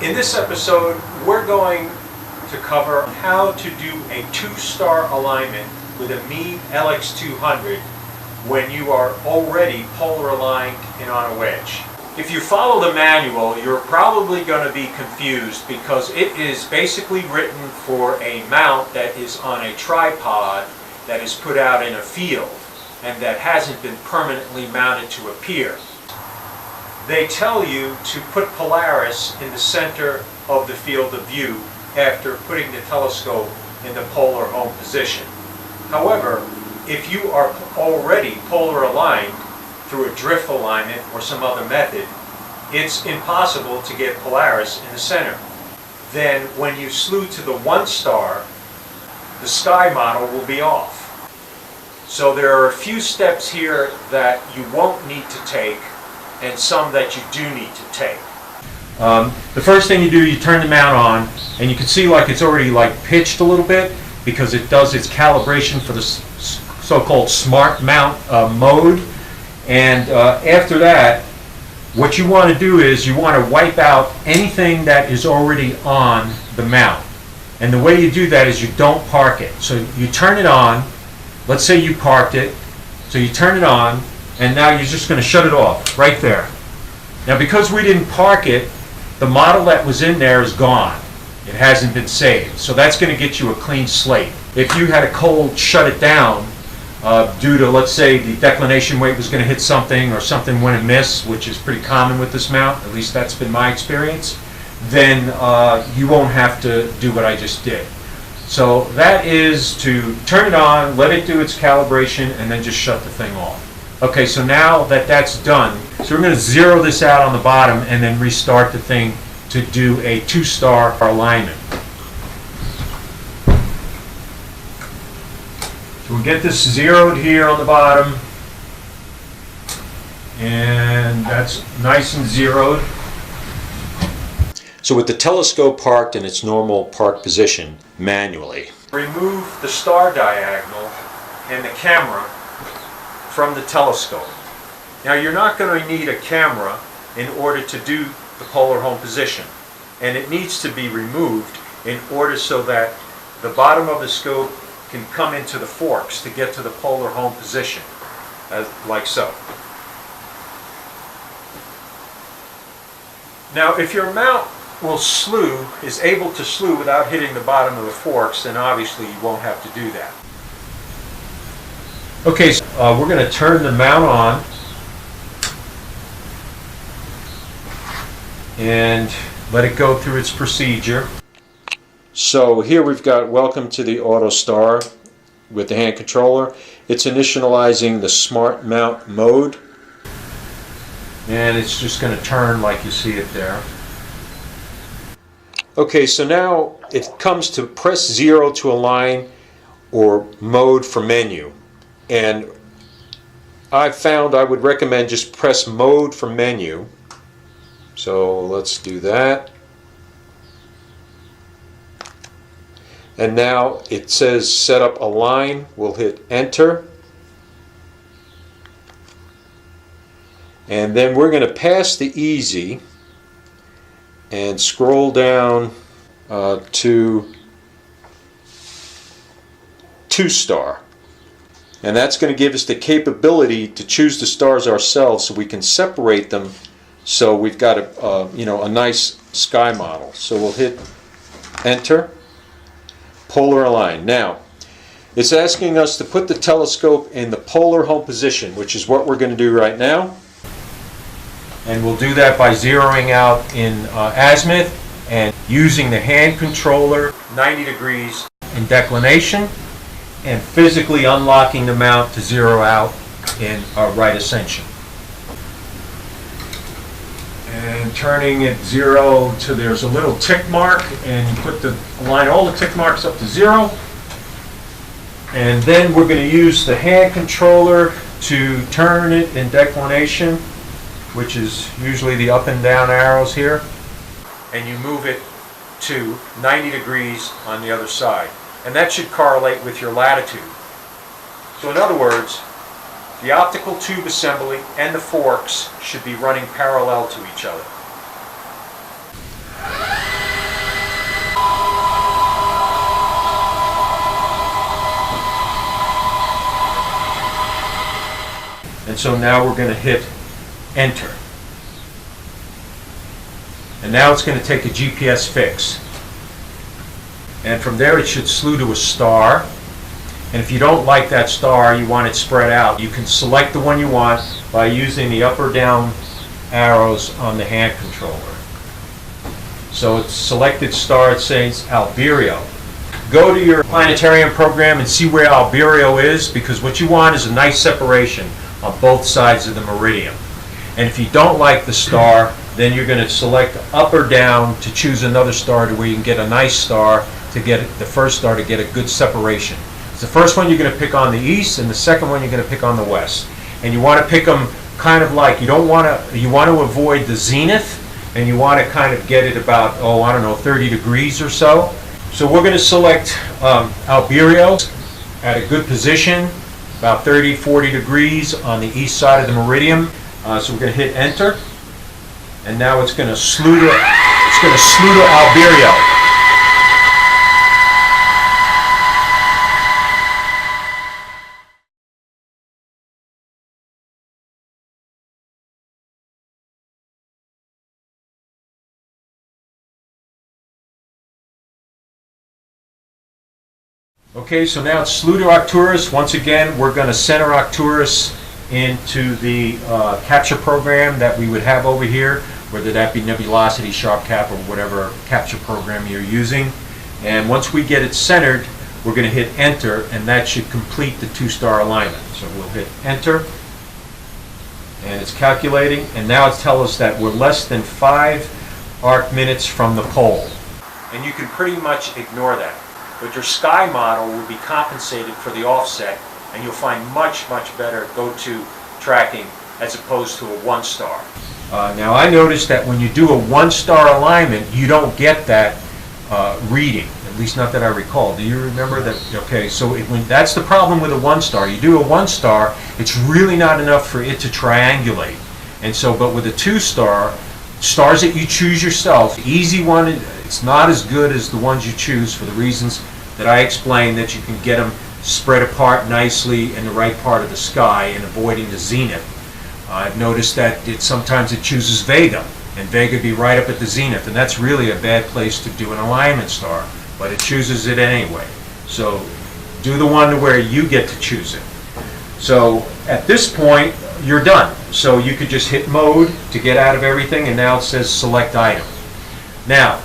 In this episode, we're going to cover how to do a two-star alignment with a Meade LX200 when you are already polar aligned and on a wedge. If you follow the manual, you're probably going to be confused because it is basically written for a mount that is on a tripod that is put out in a field and that hasn't been permanently mounted to a pier. They tell you to put Polaris in the center of the field of view after putting the telescope in the polar home position. However, if you are already polar aligned through a drift alignment or some other method, it's impossible to get Polaris in the center. Then when you slew to the 1 star, the sky model will be off. So there are a few steps here that you won't need to take and some that you do need to take. The first thing you do, you turn the mount on, and you can see like it's already like pitched a little bit because it does its calibration for the so-called smart mount mode. And after that, what you want to do is you want to wipe out anything that is already on the mount. And the way you do that is you don't park it. So you turn it on. Let's say you parked it. So you turn it on, and now you're just going to shut it off right there. Now because we didn't park it, the model that was in there is gone. It hasn't been saved. So that's going to get you a clean slate. If you had a cold shut it down due to, let's say, the declination weight was going to hit something or something went amiss, which is pretty common with this mount, at least that's been my experience, then you won't have to do what I just did. So that is to turn it on, let it do its calibration, and then just shut the thing off. Okay, so now that that's done, so we're going to zero this out on the bottom and then restart the thing to do a 2-star alignment. So we'll get this zeroed here on the bottom, and that's nice and zeroed. So with the telescope parked in its normal park position manually, remove the star diagonal and the camera from the telescope. Now you're not going to need a camera in order to do the polar home position, and it needs to be removed in order so that the bottom of the scope can come into the forks to get to the polar home position, like so. Now if your mount is able to slew without hitting the bottom of the forks, then obviously you won't have to do that. Okay, so we're going to turn the mount on and let it go through its procedure. So here we've got welcome to the Auto Star with the hand controller. It's initializing the smart mount mode, and it's just going to turn like you see it there. Okay, so now it comes to press 0 to align or mode for menu. And I've found I would recommend just press mode for menu. So let's do that. And now it says set up align. We'll hit enter. And then we're going to pass the easy and scroll down to 2-star. And that's going to give us the capability to choose the stars ourselves so we can separate them so we've got a nice sky model. So we'll hit enter, polar align. Now it's asking us to put the telescope in the polar home position, which is what we're going to do right now. And we'll do that by zeroing out in azimuth and using the hand controller 90 degrees in declination, and physically unlocking the mount to zero out in right ascension. And turning it 0 to there's a little tick mark, and you align all the tick marks up to 0. And then we're going to use the hand controller to turn it in declination, which is usually the up and down arrows here. And you move it to 90 degrees on the other side. And that should correlate with your latitude. So in other words, the optical tube assembly and the forks should be running parallel to each other. And so now we're going to hit enter. And now it's going to take a GPS fix. And from there it should slew to a star. And if you don't like that star, you want it spread out, you can select the one you want by using the up or down arrows on the hand controller. So it's selected star, it says Albireo. Go to your planetarium program and see where Albireo is, because what you want is a nice separation on both sides of the meridian. And if you don't like the star, then you're going to select up or down to choose another star to where you can get a nice star, to get the first star to get a good separation. The first one you're going to pick on the east, and the second one you're going to pick on the west. And you want to pick them kind of like, you want to avoid the zenith, and you want to kind of get it about, oh, I don't know, 30 degrees or so. So we're going to select Albireo at a good position, about 30, 40 degrees on the east side of the meridian. So we're going to hit enter, and now it's going to slew to Albireo. Okay, so now it's slew to Arcturus. Once again, we're going to center Arcturus into the capture program that we would have over here, whether that be Nebulosity, SharpCap, or whatever capture program you're using. And once we get it centered, we're going to hit enter, and that should complete the 2-star alignment. So we'll hit enter, and it's calculating, and now it's telling us that we're less than 5 arc minutes from the pole. And you can pretty much ignore that. But your sky model will be compensated for the offset, and you'll find much, much better go-to tracking as opposed to a 1-star. Now I noticed that when you do a 1-star alignment, you don't get that reading, at least not that I recall. Do you remember that? Okay, so that's the problem with a 1-star. You do a 1-star, it's really not enough for it to triangulate. And so, but with a 2-star, stars that you choose yourself, easy one, it's not as good as the ones you choose for the reasons that I explained, that you can get them spread apart nicely in the right part of the sky and avoiding the zenith. I've noticed that sometimes it chooses Vega, and Vega be right up at the zenith, and that's really a bad place to do an alignment star, but it chooses it anyway. So do the one to where you get to choose it. So at this point, you're done. So you could just hit mode to get out of everything, and now it says select item. Now,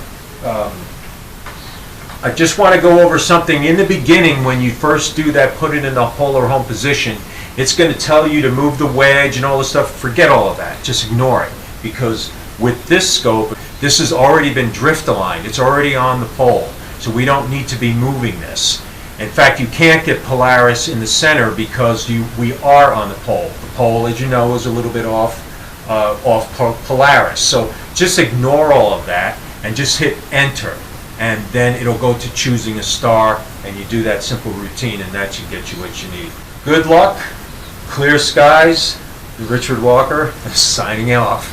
I just want to go over something in the beginning. When you first do that, put it in the polar home position, it's going to tell you to move the wedge and all this stuff. Forget all of that. Just ignore it, because with this scope, this has already been drift aligned. It's already on the pole, so we don't need to be moving this. In fact, you can't get Polaris in the center because we are on the pole. The pole, as you know, is a little bit off Polaris. So just ignore all of that and just hit enter, and then it'll go to choosing a star, and you do that simple routine, and that should get you what you need. Good luck, clear skies. Richard Walker signing off.